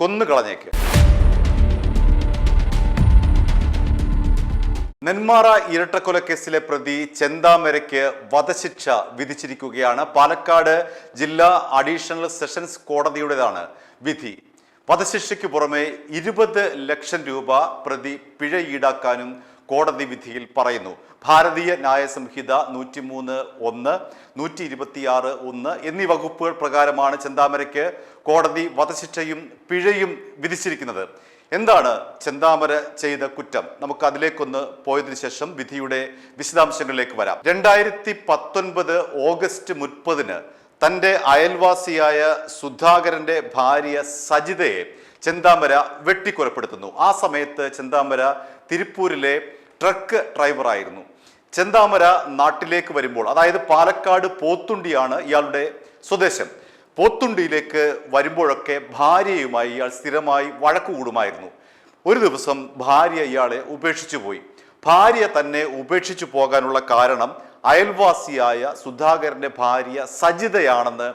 കൊന്നുകളഞ്ഞേക്ക്. നെന്മാറ ഇരട്ടക്കൊലക്കേസിലെ പ്രതി ചെന്താമരയ്ക്ക് വധശിക്ഷ വിധിച്ചിരിക്കുകയാണ്. പാലക്കാട് ജില്ലാ അഡീഷണൽ സെഷൻസ് കോടതിയുടേതാണ് വിധി. വധശിക്ഷയ്ക്ക് പുറമെ 20 ലക്ഷം രൂപ പ്രതി പിഴ ഈടാക്കാനും കോടതി വിധിയിൽ പറയുന്നു. ഭാരതീയ ന്യായ സംഹിത 103(1), 126(1) എന്നീ വകുപ്പുകൾ പ്രകാരമാണ് ചെന്താമരയ്ക്ക് കോടതി വധശിക്ഷയും പിഴയും വിധിച്ചിരിക്കുന്നത്. എന്താണ് ചെന്താമര ചെയ്ത കുറ്റം? നമുക്ക് അതിലേക്കൊന്ന് പോയതിനു ശേഷം വിധിയുടെ വിശദാംശങ്ങളിലേക്ക് വരാം. 2019 ഓഗസ്റ്റ് 30 തൻ്റെ അയൽവാസിയായ സുധാകരന്റെ ഭാര്യ സജിതയെ ചെന്താമര വെട്ടിക്കൊലപ്പെടുത്തുന്നു. ആ സമയത്ത് ചെന്താമര തിരുപ്പൂരിലെ ട്രക്ക് ഡ്രൈവറായിരുന്നു. ചെന്താമര നാട്ടിലേക്ക് വരുമ്പോൾ, അതായത് പാലക്കാട് പോത്തുണ്ടിയാണ് ഇയാളുടെ സ്വദേശം, പോത്തുണ്ടിയിലേക്ക് വരുമ്പോഴൊക്കെ ഭാര്യയുമായി ഇയാൾ സ്ഥിരമായി വഴക്കു കൂടുമായിരുന്നു. ഒരു ദിവസം ഭാര്യ ഇയാളെ ഉപേക്ഷിച്ചു പോയി. ഭാര്യ തന്നെ ഉപേക്ഷിച്ചു പോകാനുള്ള കാരണം അയൽവാസിയായ സുധാകരന്റെ ഭാര്യ സജിതയാണെന്ന്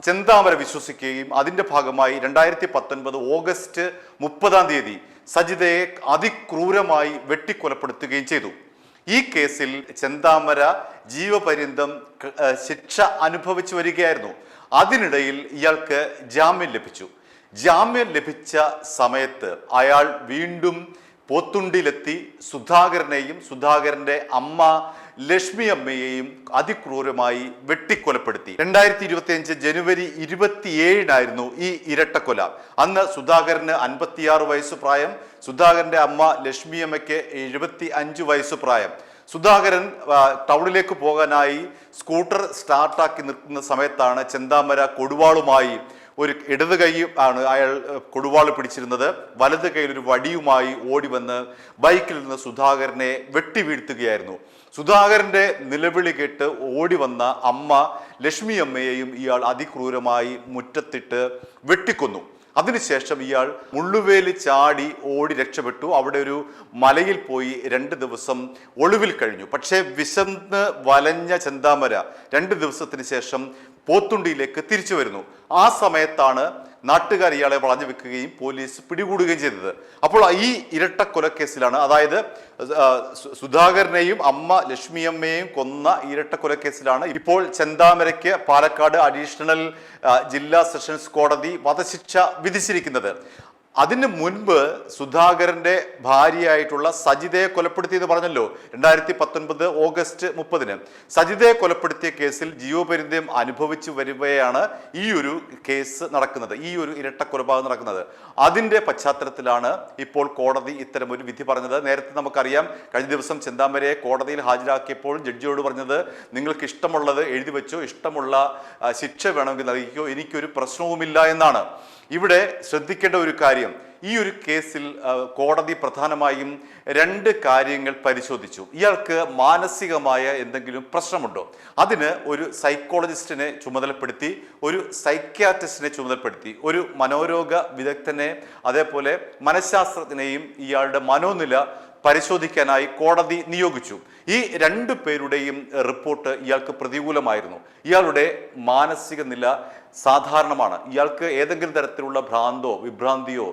ചെന്താമര വിശ്വസിക്കുകയും അതിന്റെ ഭാഗമായി 2019 ഓഗസ്റ്റ് 30 സജിതയെ അതിക്രൂരമായി വെട്ടിക്കൊലപ്പെടുത്തുകയും ചെയ്തു. ഈ കേസിൽ ചെന്താമര ജീവപര്യന്തം ശിക്ഷ അനുഭവിച്ചു വരികയായിരുന്നു. അതിനിടയിൽ ഇയാൾക്ക് ജാമ്യം ലഭിച്ചു. ജാമ്യം ലഭിച്ച സമയത്ത് അയാൾ വീണ്ടും പോത്തുണ്ടിയിലെത്തി സുധാകരനെയും സുധാകരന്റെ അമ്മ ലക്ഷ്മി അമ്മയെയും അതിക്രൂരമായി വെട്ടിക്കൊലപ്പെടുത്തി. 2025 ജനുവരി 27 ഈ ഇരട്ടക്കൊല. അന്ന് സുധാകരന് 56 വയസ്സ് പ്രായം, സുധാകരന്റെ അമ്മ ലക്ഷ്മി അമ്മയ്ക്ക് 75 വയസ്സ് പ്രായം. സുധാകരൻ ടൗണിലേക്ക് പോകാനായി സ്കൂട്ടർ സ്റ്റാർട്ടാക്കി നിൽക്കുന്ന സമയത്താണ് ചെന്താമര കൊടുവാളുമായി, ഒരു ഇടത് കൈ ആണ് അയാൾ കൊടുവാൾ പിടിച്ചിരുന്നത്, വലത് കൈയിൽ ഒരു വടിയുമായി ഓടി വന്ന് ബൈക്കിൽ നിന്ന് സുധാകരനെ വെട്ടി വീഴ്ത്തുകയായിരുന്നു. സുധാകരന്റെ നിലവിളി കേട്ട് ഓടി വന്ന അമ്മ ലക്ഷ്മി അമ്മയെയും ഇയാൾ അതിക്രൂരമായി മുറ്റത്തിട്ട് വെട്ടിക്കൊന്നു. അതിനുശേഷം ഇയാൾ മുള്ളുവേലി ചാടി ഓടി രക്ഷപ്പെട്ടു. അവിടെ ഒരു മലയിൽ പോയി 2 ദിവസം ഒളിവിൽ കഴിഞ്ഞു. പക്ഷേ വിശന്ന് വലഞ്ഞ ചെന്താമര 2 ദിവസത്തിന് ശേഷം പോത്തുണ്ടിയിലേക്ക് തിരിച്ചു വരുന്നു. ആ സമയത്താണ് നാട്ടുകാർ ഇയാളെ വളഞ്ഞു വെക്കുകയും പോലീസ് പിടികൂടുകയും ചെയ്തത്. അപ്പോൾ ഈ ഇരട്ടക്കൊലക്കേസിലാണ്, അതായത് സുധാകരനെയും അമ്മ ലക്ഷ്മിയമ്മയെയും കൊന്ന ഇരട്ടക്കൊലക്കേസിലാണ് ഇപ്പോൾ ചെന്താമരയ്ക്ക് പാലക്കാട് അഡീഷണൽ ജില്ലാ സെഷൻസ് കോടതി വധശിക്ഷ വിധിച്ചിരിക്കുന്നത്. അതിന് മുൻപ് സുധാകരന്റെ ഭാര്യയായിട്ടുള്ള സജിതയെ കൊലപ്പെടുത്തിയെന്ന് പറഞ്ഞല്ലോ. 2019 ഓഗസ്റ്റ് 30 സജിതയെ കൊലപ്പെടുത്തിയ കേസിൽ ജീവപര്യന്തം അനുഭവിച്ചു വരുകയാണ് ഈ ഒരു കേസ് നടക്കുന്നത്, ഈ ഒരു ഇരട്ടക്കൊലപാതകം നടക്കുന്നത്. അതിന്റെ പശ്ചാത്തലത്തിലാണ് ഇപ്പോൾ കോടതി ഇത്തരമൊരു വിധി പറഞ്ഞത്. നേരത്തെ നമുക്കറിയാം, കഴിഞ്ഞ ദിവസം ചെന്താമരയെ കോടതിയിൽ ഹാജരാക്കിയപ്പോൾ ജഡ്ജിയോട് പറഞ്ഞത്, നിങ്ങൾക്ക് ഇഷ്ടമുള്ളത് എഴുതി വെച്ചോ, ഇഷ്ടമുള്ള ശിക്ഷ വേണമെങ്കിൽ നൽകിക്കോ, എനിക്കൊരു പ്രശ്നവുമില്ല എന്നാണ്. ഇവിടെ ശ്രദ്ധിക്കേണ്ട ഒരു കാര്യം, ഈ ഒരു കേസിൽ കോടതി പ്രധാനമായും 2 കാര്യങ്ങൾ പരിശോധിച്ചു. ഇയാൾക്ക് മാനസികമായ എന്തെങ്കിലും പ്രശ്നമുണ്ടോ? അതിന് ഒരു സൈക്കോളജിസ്റ്റിനെ ചുമതലപ്പെടുത്തി, ഒരു സൈക്യാട്രിസ്റ്റിനെ ചുമതലപ്പെടുത്തി, ഒരു മനോരോഗ വിദഗ്ധനെ, അതേപോലെ മനഃശാസ്ത്രജ്ഞനെയും ഇയാളുടെ മനോനില പരിശോധിക്കാനായി കോടതി നിയോഗിച്ചു. ഈ 2 പേരുടെയും റിപ്പോർട്ട് ഇയാൾക്ക് പ്രതികൂലമായിരുന്നു. ഇയാളുടെ മാനസിക നില സാധാരണമാണ്. ഇയാൾക്ക് ഏതെങ്കിലും തരത്തിലുള്ള ഭ്രാന്തോ വിഭ്രാന്തിയോ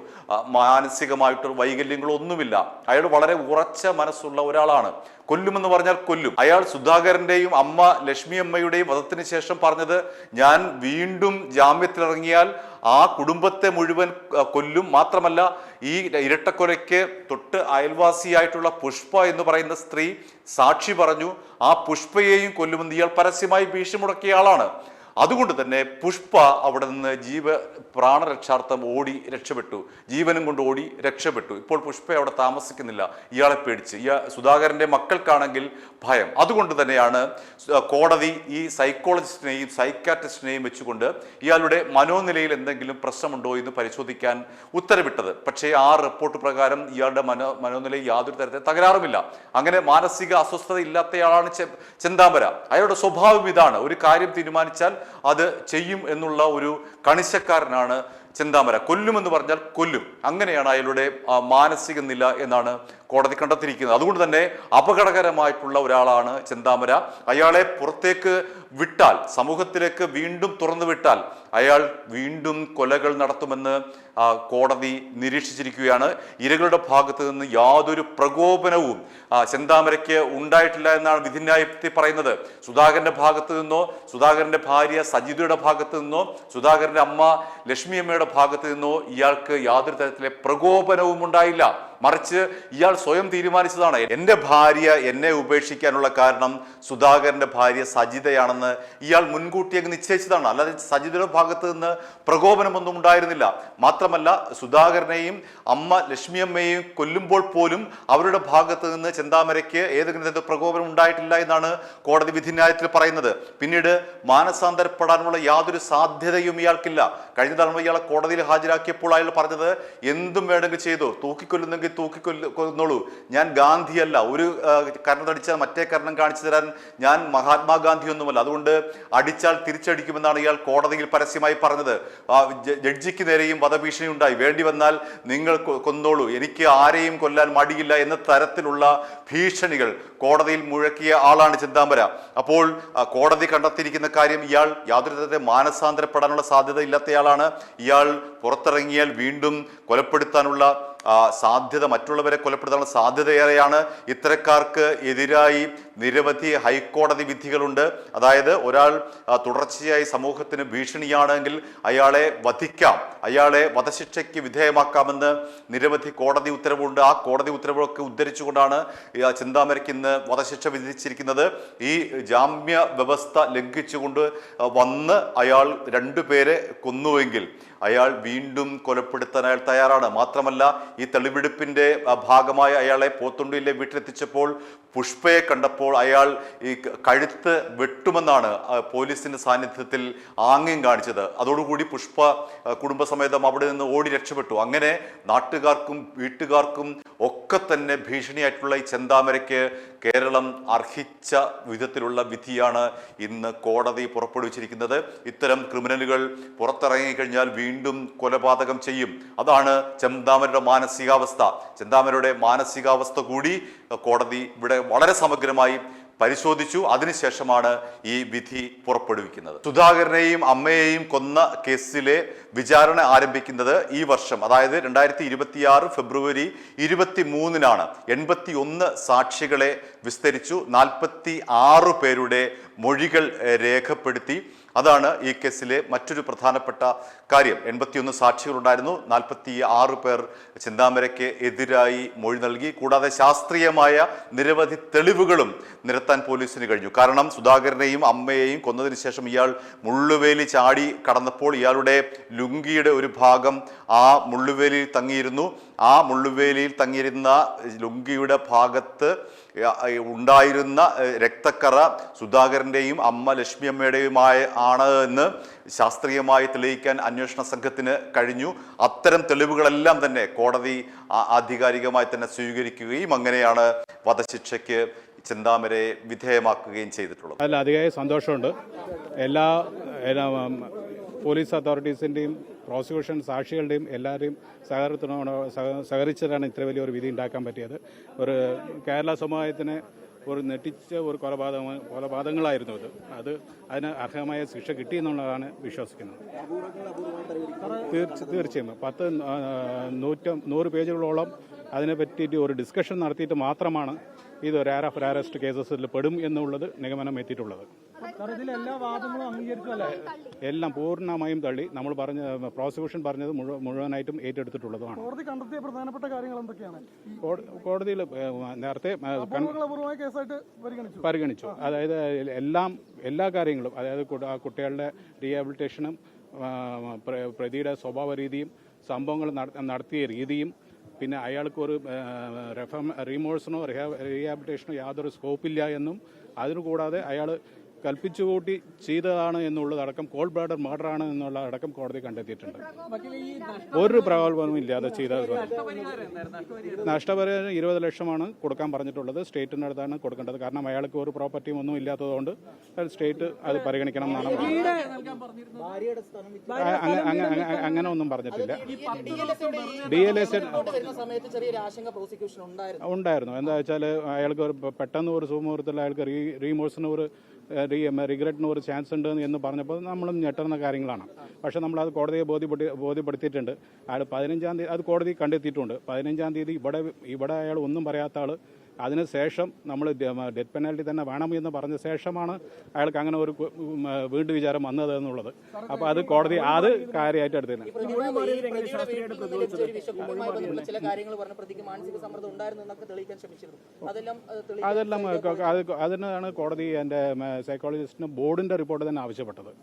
മാനസികമായിട്ടുള്ള വൈകല്യങ്ങളോ ഒന്നുമില്ല. അയാൾ വളരെ ഉറച്ച മനസ്സുള്ള ഒരാളാണ്. കൊല്ലുമെന്ന് പറഞ്ഞാൽ കൊല്ലും. അയാൾ സുധാകരന്റെയും അമ്മ ലക്ഷ്മി അമ്മയുടെയും വധത്തിന് ശേഷം പറഞ്ഞത്, ഞാൻ വീണ്ടും ജാമ്യത്തിലിറങ്ങിയാൽ ആ കുടുംബത്തെ മുഴുവൻ കൊല്ലും. മാത്രമല്ല, ഈ ഇരട്ടക്കൊലയ്ക്ക് തൊട്ട് അയൽവാസിയായിട്ടുള്ള പുഷ്പ എന്ന് പറയുന്ന സ്ത്രീ സാക്ഷി പറഞ്ഞു, ആ പുഷ്പയെയും കൊല്ലുമെന്ന് ഇയാൾ പരസ്യമായി ഭീഷണി മുടക്കിയ ആളാണ്. അതുകൊണ്ട് തന്നെ പുഷ്പ അവിടെ നിന്ന് പ്രാണരക്ഷാർത്ഥം ഓടി രക്ഷപ്പെട്ടു, ജീവനും കൊണ്ട് ഓടി രക്ഷപ്പെട്ടു. ഇപ്പോൾ പുഷ്പ അവിടെ താമസിക്കുന്നില്ല, ഇയാളെ പേടിച്ച്. സുധാകരന്റെ മക്കൾക്കാണെങ്കിൽ ഭയം. അതുകൊണ്ട് തന്നെയാണ് കോടതി ഈ സൈക്കോളജിസ്റ്റിനെയും സൈക്കാട്രിസ്റ്റിനെയും വെച്ചുകൊണ്ട് ഇയാളുടെ മനോനിലയിൽ എന്തെങ്കിലും പ്രശ്നമുണ്ടോ എന്ന് പരിശോധിക്കാൻ ഉത്തരവിട്ടത്. പക്ഷേ ആ റിപ്പോർട്ട് പ്രകാരം ഇയാളുടെ മനോനിലയിൽ യാതൊരു തരത്തിൽ തകരാറുമില്ല. അങ്ങനെ മാനസിക അസ്വസ്ഥത ഇല്ലാത്തയാളാണ് ചെന്താമര. അയാളുടെ സ്വഭാവം ഇതാണ്, ഒരു കാര്യം തീരുമാനിച്ചാൽ അത് ചെയ്യും എന്നുള്ള ഒരു കണിശക്കാരനാണ് ചെന്താമര. കൊല്ലുമെന്ന് പറഞ്ഞാൽ കൊല്ലും. അങ്ങനെയാണ് അയാളുടെ മാനസിക നില എന്നാണ് കോടതി കണ്ടെത്തിയിരിക്കുന്നത്. അതുകൊണ്ട് തന്നെ അപകടകരമായിട്ടുള്ള ഒരാളാണ് ചെന്താമര. അയാളെ പുറത്തേക്ക് വിട്ടാൽ, സമൂഹത്തിലേക്ക് വീണ്ടും തുറന്നു വിട്ടാൽ അയാൾ വീണ്ടും കൊലകൾ നടത്തുമെന്ന് കോടതി നിരീക്ഷിച്ചിരിക്കുകയാണ്. ഇരകളുടെ ഭാഗത്ത് നിന്ന് യാതൊരു പ്രകോപനവും ചെന്താമരയ്ക്ക് ഉണ്ടായിട്ടില്ല എന്നാണ് വിധിന്യായത്തിൽ പറയുന്നത്. സുധാകരന്റെ ഭാഗത്ത് നിന്നോ, സുധാകരന്റെ ഭാര്യ സജിതയുടെ ഭാഗത്ത് നിന്നോ, സുധാകരന്റെ അമ്മ ലക്ഷ്മിയമ്മയുടെ ഭാഗത്ത് നിന്നോ ഇയാൾക്ക് യാതൊരു തരത്തിലെ പ്രകോപനവും ഉണ്ടായില്ല. മറിച്ച് ഇയാൾ സ്വയം തീരുമാനിച്ചതാണ്. എൻ്റെ ഭാര്യ എന്നെ ഉപേക്ഷിക്കാനുള്ള കാരണം സുധാകരന്റെ ഭാര്യ സജിതയാണെന്ന് ഇയാൾ മുൻകൂട്ടി അങ്ങ് നിശ്ചയിച്ചതാണ്. അല്ലാതെ സജിതയുടെ ഭാഗത്ത് നിന്ന് പ്രകോപനമൊന്നും ഉണ്ടായിരുന്നില്ല. മാത്രമല്ല, സുധാകരനെയും അമ്മ ലക്ഷ്മിയമ്മയെയും കൊല്ലുമ്പോൾ പോലും അവരുടെ ഭാഗത്ത് നിന്ന് ചെന്താമരയ്ക്ക് ഏതെങ്കിലും തരത്തിൽ പ്രകോപനം ഉണ്ടായിട്ടില്ല എന്നാണ് കോടതി വിധിന്യായത്തിൽ പറയുന്നത്. പിന്നീട് മാനസാന്തരപ്പെടാനുള്ള യാതൊരു സാധ്യതയും ഇയാൾക്കില്ല. കഴിഞ്ഞ തവണ ഇയാളെ കോടതിയിൽ ഹാജരാക്കിയപ്പോൾ അയാൾ പറഞ്ഞത് എന്തും വേണമെങ്കിൽ ചെയ്തു, തൂക്കിക്കൊല്ലുന്നെങ്കിൽ തൂക്കിക്കൊന്നോളൂ, ഞാൻ ഗാന്ധിയല്ല, ഒരു കരണം അടിച്ചാൽ മറ്റേ കരണം കാണിച്ചു തരാൻ ഞാൻ മഹാത്മാഗാന്ധി ഒന്നുമല്ല, അതുകൊണ്ട് അടിച്ചാൽ തിരിച്ചടിക്കുമെന്നാണ് ഇയാൾ കോടതിയിൽ പരസ്യമായി പറഞ്ഞത്. ജഡ്ജിക്ക് നേരെയും വധഭീഷണി ഉണ്ടായി, വേണ്ടി വന്നാൽ നിങ്ങൾ കൊന്നോളൂ, എനിക്ക് ആരെയും കൊല്ലാൻ മടിയില്ല എന്ന തരത്തിലുള്ള ഭീഷണികൾ കോടതിയിൽ മുഴക്കിയ ആളാണ് ചെന്താമര. അപ്പോൾ കോടതി കണ്ടെത്തിയിരിക്കുന്ന കാര്യം, ഇയാൾ യാതൊരു തരത്തിൽ മാനസാന്തരപ്പെടാനുള്ള സാധ്യത ഇല്ലാത്തയാളാണ്. ഇയാൾ പുറത്തിറങ്ങിയാൽ വീണ്ടും കൊലപ്പെടുത്താനുള്ള സാധ്യത, മറ്റുള്ളവരെ കൊലപ്പെടുത്താനുള്ള സാധ്യതയേറെയാണ്. ഇത്തരക്കാർക്ക് എതിരായി നിരവധി ഹൈക്കോടതി വിധികളുണ്ട്. അതായത് ഒരാൾ തുടർച്ചയായി സമൂഹത്തിന് ഭീഷണിയാണെങ്കിൽ അയാളെ വധിക്കാം, അയാളെ വധശിക്ഷയ്ക്ക് വിധേയമാക്കാമെന്ന് നിരവധി കോടതി ഉത്തരവുണ്ട്. ആ കോടതി ഉത്തരവുകളൊക്കെ ഉദ്ധരിച്ചുകൊണ്ടാണ് ചെന്താമരയ്ക്ക് ഇന്ന് വധശിക്ഷ വിധിച്ചിരിക്കുന്നത്. ഈ ജാമ്യ വ്യവസ്ഥ ലംഘിച്ചുകൊണ്ട് വന്ന് അയാൾ 2 പേരെ കൊന്നുവെങ്കിൽ അയാൾ വീണ്ടും കൊലപ്പെടുത്താൻ അയാൾ തയ്യാറാണ്. മാത്രമല്ല, ഈ തെളിവെടുപ്പിന്റെ ഭാഗമായി അയാളെ പോത്തുണ്ടിയിലെ വീട്ടിലെത്തിച്ചപ്പോൾ പുഷ്പയെ കണ്ടപ്പോൾ അയാൾ ഈ കഴുത്ത് വെട്ടുമെന്നാണ് പോലീസിന്റെ സാന്നിധ്യത്തിൽ ആംഗ്യം കാണിച്ചത്. അതോടുകൂടി പുഷ്പ കുടുംബസമേതം അവിടെ നിന്ന് ഓടി രക്ഷപ്പെട്ടു. അങ്ങനെ നാട്ടുകാർക്കും വീട്ടുകാർക്കും ഒക്കെ തന്നെ ഭീഷണിയായിട്ടുള്ള ഈ ചെന്താമരയ്ക്ക് കേരളം അർഹിച്ച വിധത്തിലുള്ള വിധിയാണ് ഇന്ന് കോടതി പുറപ്പെടുവിച്ചിരിക്കുന്നത്. ഇത്തരം ക്രിമിനലുകൾ പുറത്തിറങ്ങിക്കഴിഞ്ഞാൽ വീണ്ടും കൊലപാതകം ചെയ്യും. അതാണ് ചെന്താമരയുടെ മാനസികാവസ്ഥ. ചെന്താമരയുടെ മാനസികാവസ്ഥ കൂടി കോടതി ഇവിടെ വളരെ സമഗ്രമായി പരിശോധിച്ചു. അതിനുശേഷമാണ് ഈ വിധി പുറപ്പെടുവിക്കുന്നത്. സുധാകരനെയും അമ്മയെയും കൊന്ന കേസിലെ വിചാരണ ആരംഭിക്കുന്നത് ഈ വർഷം, അതായത് 2026 ഫെബ്രുവരി 23-നാണ്. 81 സാക്ഷികളെ വിസ്തരിച്ചു, 46 പേരുടെ മൊഴികൾ രേഖപ്പെടുത്തി. അതാണ് ഈ കേസിലെ മറ്റൊരു പ്രധാനപ്പെട്ട കാര്യം. 81 സാക്ഷികളുണ്ടായിരുന്നു, 46 പേർ ചെന്താമരയ്ക്ക് എതിരായി മൊഴി നൽകി. കൂടാതെ ശാസ്ത്രീയമായ നിരവധി തെളിവുകളും നിരത്താൻ പോലീസിന് കഴിഞ്ഞു. കാരണം സുധാകരനെയും അമ്മയെയും കൊന്നതിന് ശേഷം ഇയാൾ മുള്ളുവേലി ചാടി കടന്നപ്പോൾ ഇയാളുടെ ലുങ്കിയുടെ ഒരു ഭാഗം ആ മുള്ളുവേലിയിൽ തങ്ങിയിരുന്നു. ആ മുള്ളുവേലിയിൽ തങ്ങിയിരുന്ന ലുങ്കിയുടെ ഭാഗത്ത് ഉണ്ടായിരുന്ന രക്തക്കറ സുധാകരന്റെയും അമ്മ ലക്ഷ്മിയമ്മയുടെയുമായ ആണ് എന്ന് ശാസ്ത്രീയമായി തെളിയിക്കാൻ അന്വേഷണ സംഘത്തിന് കഴിഞ്ഞു. അത്തരം തെളിവുകളെല്ലാം തന്നെ കോടതി ആധികാരികമായി തന്നെ സ്വീകരിക്കുകയും അങ്ങനെയാണ് വധശിക്ഷയ്ക്ക് ചെന്താമരയെ വിധേയമാക്കുകയും ചെയ്തിട്ടുള്ളത്. അതിൽ അതിയായ സന്തോഷമുണ്ട്. എല്ലാ പോലീസ് അതോറിറ്റീസിൻ്റെയും പ്രോസിക്യൂഷൻ സാക്ഷികളുടെയും എല്ലാവരെയും സഹകരിച്ചിട്ടാണ് ഇത്ര വലിയൊരു വിധി ഉണ്ടാക്കാൻ പറ്റിയത്. ഒരു കേരള സമൂഹത്തിന് ഒരു നെട്ടിച്ച ഒരു കൊലപാതകങ്ങളായിരുന്നു അതിന് അർഹമായ ശിക്ഷ കിട്ടിയെന്നുള്ളതാണ് വിശ്വസിക്കുന്നത്. തീർച്ചയായും 100 പേജുകളോളം അതിനെ പറ്റിയിട്ട് ഒരു ഡിസ്കഷൻ നടത്തിയിട്ട് മാത്രമാണ് ഇത് ഒരു എയർ ഓഫ് അറസ്റ്റ് കേസസിൽ പെടും എന്നുള്ളത് നിഗമനം എത്തിയിട്ടുള്ളത്. എല്ലാം പൂർണ്ണമായും തള്ളി. നമ്മൾ പറഞ്ഞ പ്രോസിക്യൂഷൻ പറഞ്ഞത് മുഴുവനായിട്ടും ഏറ്റെടുത്തിട്ടുള്ളതുമാണ്. കോടതിയിൽ നേരത്തെ പരിഗണിച്ചു. അതായത് എല്ലാ കാര്യങ്ങളും, അതായത് കുട്ടികളുടെ റീഹാബിലിറ്റേഷനും പ്രതിയുടെ സ്വഭാവ രീതിയും സംഭവങ്ങൾ നടത്തിയ രീതിയും പിന്നെ അയാൾക്ക് ഒരു റീമോഴ്സിനോ റീഹാബിലിറ്റേഷനോ യാതൊരു സ്കോപ്പില്ല എന്നും അതിനുകൂടാതെ അയാൾ കൽപ്പിച്ചുകൂട്ടി ചെയ്തതാണ് എന്നുള്ളതടക്കം കോൾഡ് ബ്ലഡഡ് മർഡർ ആണ് എന്നുള്ള അടക്കം കോടതി കണ്ടെത്തിയിട്ടുണ്ട്. ഒരു പ്രകോപനവും ഇല്ലാതെ ചെയ്ത നഷ്ടപരിഹാരം 20 ലക്ഷമാണ് കൊടുക്കാൻ പറഞ്ഞിട്ടുള്ളത്. സ്റ്റേറ്റിൻ്റെ അടുത്താണ് കൊടുക്കേണ്ടത്. കാരണം അയാൾക്ക് ഒരു പ്രോപ്പർട്ടിയും ഒന്നും ഇല്ലാത്തതുകൊണ്ട് സ്റ്റേറ്റ് അത് പരിഗണിക്കണം എന്നാണ് അങ്ങനെ ഒന്നും പറഞ്ഞിട്ടില്ല. DLS ഉണ്ടായിരുന്നു. എന്താ വെച്ചാൽ അയാൾക്ക് ഒരു പെട്ടെന്ന് ഒരു സുമുഹൂർത്തത്തിൽ അയാൾക്ക് റീമോഴ്സിന് റിഗ്രറ്റിന് ഒരു ചാൻസ് ഉണ്ട് എന്ന് പറഞ്ഞപ്പോൾ നമ്മളും ഞെട്ടുന്ന കാര്യങ്ങളാണ്. പക്ഷേ നമ്മളത് കോടതിയെ ബോധ്യപ്പെടുത്തിയിട്ടുണ്ട്. അയാൾ 15-ാം തീയതി അത് കോടതി കണ്ടെത്തിയിട്ടുണ്ട്. 15-ാം തീയതി ഇവിടെ അയാൾ ഒന്നും പറയാത്ത ആൾ അതിനുശേഷം നമ്മൾ ഡെത്ത് പെനാൽറ്റി തന്നെ വേണമെന്ന് പറഞ്ഞ ശേഷമാണ് അയാൾക്ക് അങ്ങനെ ഒരു വീണ്ടും വിചാരം വന്നത് എന്നുള്ളത്. അപ്പോൾ അത് കോടതി അത് കാര്യമായിട്ട് എടുത്തിരുന്നത്. അതെല്ലാം അതിനാണ് കോടതി എൻ്റെ സൈക്കോളജിസ്റ്റിന് ബോർഡിൻ്റെ റിപ്പോർട്ട് തന്നെ ആവശ്യപ്പെട്ടത്.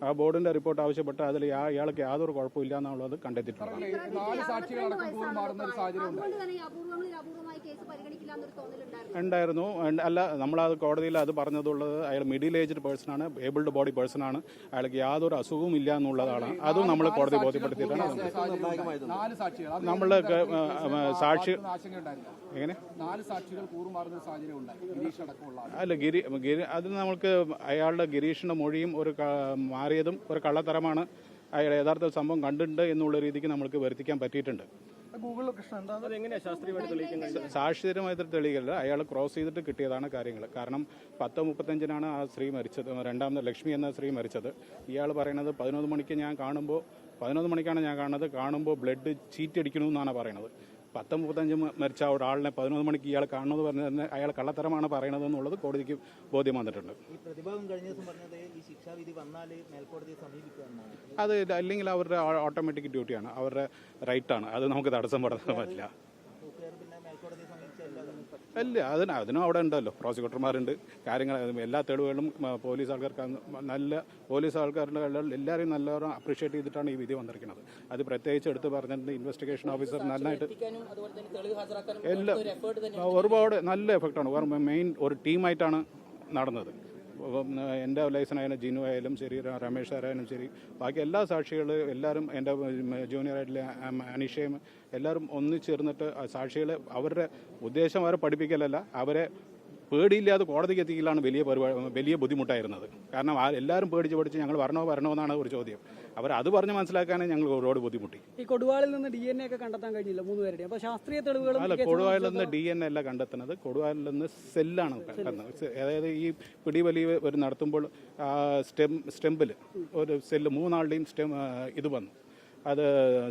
ആ ബോർഡിൻ്റെ റിപ്പോർട്ട് ആവശ്യപ്പെട്ട് അതിൽ ഇയാൾക്ക് യാതൊരു കുഴപ്പമില്ല എന്നുള്ളത് കണ്ടെത്തിയിട്ടുണ്ട്. ഉണ്ടായിരുന്നു. അല്ല, നമ്മളത് കോടതിയിൽ അത് പറഞ്ഞതുള്ളത് അയാൾ മിഡിൽ ഏജ്ഡ് പേഴ്സണാണ്, ഏബിൾഡ് ബോഡി പേഴ്സണാണ്, അയാൾക്ക് യാതൊരു അസുഖവും ഇല്ല എന്നുള്ളതാണ്. അതും നമ്മൾ കോടതി ബോധ്യപ്പെടുത്തിയിട്ടാണ്. നമ്മൾ സാക്ഷി എങ്ങനെ അല്ല അത് നമുക്ക് അയാളുടെ ഗിരീഷിന്റെ മൊഴിയും ഒരു മാറിയതും ഒരു കള്ളത്തരമാണ്. അയാൾ യഥാർത്ഥ സംഭവം കണ്ടിട്ടുണ്ട് എന്നുള്ള രീതിക്ക് നമുക്ക് വരുത്തിക്കാൻ പറ്റിയിട്ടുണ്ട്. സാക്ഷ്യപരമായിട്ട് തെളിയിക്കില്ല. അയാൾ ക്രോസ് ചെയ്തിട്ട് കിട്ടിയതാണ് കാര്യങ്ങൾ. കാരണം 10:35 ആ സ്ത്രീ മരിച്ചത്, രണ്ടാമത് ലക്ഷ്മി എന്ന സ്ത്രീ മരിച്ചത്. ഇയാൾ പറയുന്നത് 11 മണിക്ക് ഞാൻ കാണുമ്പോൾ 11 മണിക്കാണ് ഞാൻ കാണുമ്പോൾ ബ്ലഡ് ചീറ്റടിക്കണമെന്നാണ് പറയുന്നത്. 10:35 മരിച്ച ഒരാളിനെ 11 മണിക്ക് ഇയാൾ കാണുന്നത് പറഞ്ഞത് അയാൾ കള്ളത്തരമാണ് പറയണത് എന്നുള്ളത് കോടതിക്ക് ബോധ്യം വന്നിട്ടുണ്ട്. അത് അല്ലെങ്കിൽ അവരുടെ ഓട്ടോമാറ്റിക് ഡ്യൂട്ടിയാണ്, അവരുടെ റൈറ്റാണ്. അത് നമുക്ക് തടസ്സം പെടുത്താൻ പറ്റില്ല. അല്ല, അതിനും അവിടെ ഉണ്ടല്ലോ, പ്രോസിക്യൂട്ടർമാരുണ്ട്, കാര്യങ്ങൾ, എല്ലാ തെളിവുകളും പോലീസ് ആൾക്കാർക്ക് നല്ല പോലീസ് ആൾക്കാരുടെ എല്ലാവരെയും നല്ലോണം അപ്രീഷിയേറ്റ് ചെയ്തിട്ടാണ് ഈ വിധി വന്നിരിക്കുന്നത്. അത് പ്രത്യേകിച്ച് എടുത്ത് പറഞ്ഞിട്ടുണ്ട്. ഇൻവെസ്റ്റിഗേഷൻ ഓഫീസർ നന്നായിട്ട് എല്ലാം ഒരുപാട് നല്ല എഫക്റ്റാണ്. മെയിൻ ഒരു ടീമായിട്ടാണ് നടന്നത്. എൻ്റെ ലൈസനായാലും ജിനു ആയാലും ശരി, രമേശ് സാറായാലും ശരി, ബാക്കി എല്ലാ സാക്ഷികളും എല്ലാവരും, എൻ്റെ ജൂനിയറായിട്ടുള്ള അനീഷയും എല്ലാവരും ഒന്നിച്ചേർന്നിട്ട് സാക്ഷികളെ അവരുടെ ഉദ്ദേശം അവരെ പഠിപ്പിക്കലല്ല, അവരെ പേടിയില്ലാതെ കോടതിക്ക് എത്തിക്കലാണ് വലിയ ബുദ്ധിമുട്ടായിരുന്നത്. കാരണം എല്ലാവരും പേടിച്ച് ഞങ്ങൾ വരണോ എന്നാണ് ഒരു ചോദ്യം. അത് പറഞ്ഞ് മനസ്സിലാക്കാനേ ഞങ്ങൾ ഒരുപാട് ബുദ്ധിമുട്ടി. ഈ കൊടുവാളിൽ നിന്ന് DNA ഒക്കെ കണ്ടെത്താൻ കഴിഞ്ഞില്ല 3 പേരുടെ. അപ്പോൾ ശാസ്ത്രീയ തെളിവുകൾ അല്ല, കൊടുവാളിൽ നിന്ന് DNA അല്ല കണ്ടെത്തുന്നത്, കൊടുവാളിൽ നിന്ന് സെല്ലാണ് കണ്ടെത്തുന്നത്. അതായത് ഈ പിടിവലി നടത്തുമ്പോൾ സ്റ്റെമ്പിൽ ഒരു സെല്ല് 3 ആളുടെയും ഇത് വന്നു, അത്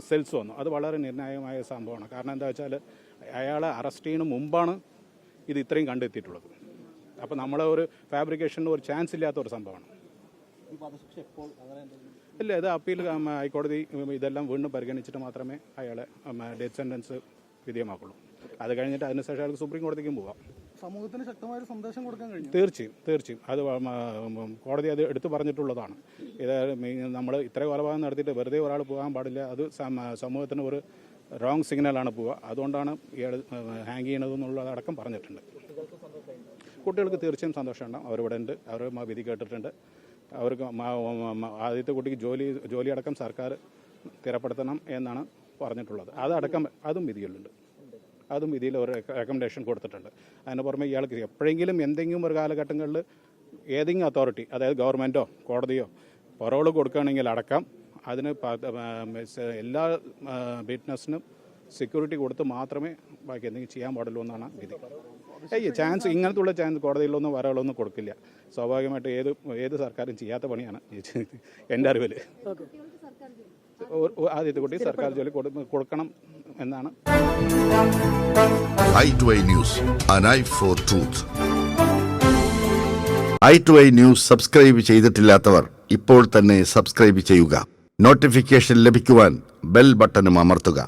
സെൽസ് വന്നു. അത് വളരെ നിർണായകമായ സംഭവമാണ്. കാരണം എന്താ വെച്ചാൽ അയാളെ അറസ്റ്റ് ചെയ്യുന്ന മുമ്പാണ് ഇത് ഇത്രയും കണ്ടെത്തിയിട്ടുള്ളത്. അപ്പോൾ നമ്മളെ ഒരു ഫാബ്രിക്കേഷന് ഒരു ചാൻസ് ഇല്ലാത്ത ഒരു സംഭവമാണ്. ഇല്ല, ഇത് അപ്പീൽ ഹൈക്കോടതി ഇതെല്ലാം വീണ്ടും പരിഗണിച്ചിട്ട് മാത്രമേ അയാളെ ഡെത്ത് സെൻറ്റൻസ് വിധേയമാക്കുള്ളൂ. അത് കഴിഞ്ഞിട്ട് അതിനുശേഷം അയാൾക്ക് സുപ്രീം കോടതിക്കും പോവാം. സമൂഹത്തിന് ശക്തമായ സന്ദേശം കൊടുക്കാൻ കഴിയും. തീർച്ചയായും അത് കോടതി അത് എടുത്തു പറഞ്ഞിട്ടുള്ളതാണ്. ഇത് നമ്മൾ ഇത്ര കൊലപാതകം നടത്തിയിട്ട് വെറുതെ ഒരാൾ പോകാൻ പാടില്ല. അത് സമൂഹത്തിന് ഒരു റോങ് സിഗ്നലാണ് പോവുക. അതുകൊണ്ടാണ് ഇയാൾ ഹാങ് ചെയ്യണതെന്നുള്ളതടക്കം പറഞ്ഞിട്ടുണ്ട്. കുട്ടികൾക്ക് തീർച്ചയായും സന്തോഷമുണ്ടാകും. അവരിവിടെ ഉണ്ട്, അവർ വിധി കേട്ടിട്ടുണ്ട്. അവർക്ക് ആദ്യത്തെ കുട്ടിക്ക് ജോലി അടക്കം സർക്കാർ സ്ഥിരപ്പെടുത്തണം എന്നാണ് പറഞ്ഞിട്ടുള്ളത്. അതും വിധിയിലുണ്ട്. അതും വിധിയിൽ ഒരു റെക്കമെൻഡേഷൻ കൊടുത്തിട്ടുണ്ട്. അതിന് പുറമെ ഇയാൾക്ക് എപ്പോഴെങ്കിലും എന്തെങ്കിലും ഒരു കാലഘട്ടങ്ങളിൽ ഏതെങ്കിലും അതോറിറ്റി, അതായത് ഗവൺമെൻറ്റോ കോടതിയോ പരോള് കൊടുക്കുകയാണെങ്കിൽ അടക്കം അതിന് എല്ലാ വിറ്റ്നസിനും സെക്യൂരിറ്റി കൊടുത്ത് മാത്രമേ ബാക്കി എന്തെങ്കിലും ചെയ്യാൻ പാടുള്ളൂ എന്നാണ് വിധി. ചാൻസ് ഇങ്ങനത്തുള്ള ചാൻസ് കോടതിയിലൊന്നും വരകളൊന്നും കൊടുക്കില്ല. സ്വാഭാവികമായിട്ട് ഏത് സർക്കാരും ചെയ്യാത്ത പണിയാണ് എൻ്റെ അറിവിൽ. ആദ്യത്തെ കുട്ടി സർക്കാർ ജോലി കൊടുക്കണം എന്നാണ്. i2i News, an eye for truth. i2i News subscribe ചെയ്തിട്ടില്ലാത്തവർ ഇപ്പോൾ തന്നെ സബ്സ്ക്രൈബ് ചെയ്യുക. നോട്ടിഫിക്കേഷൻ ലഭിക്കുവാൻ ബെൽ ബട്ടണും അമർത്തുക.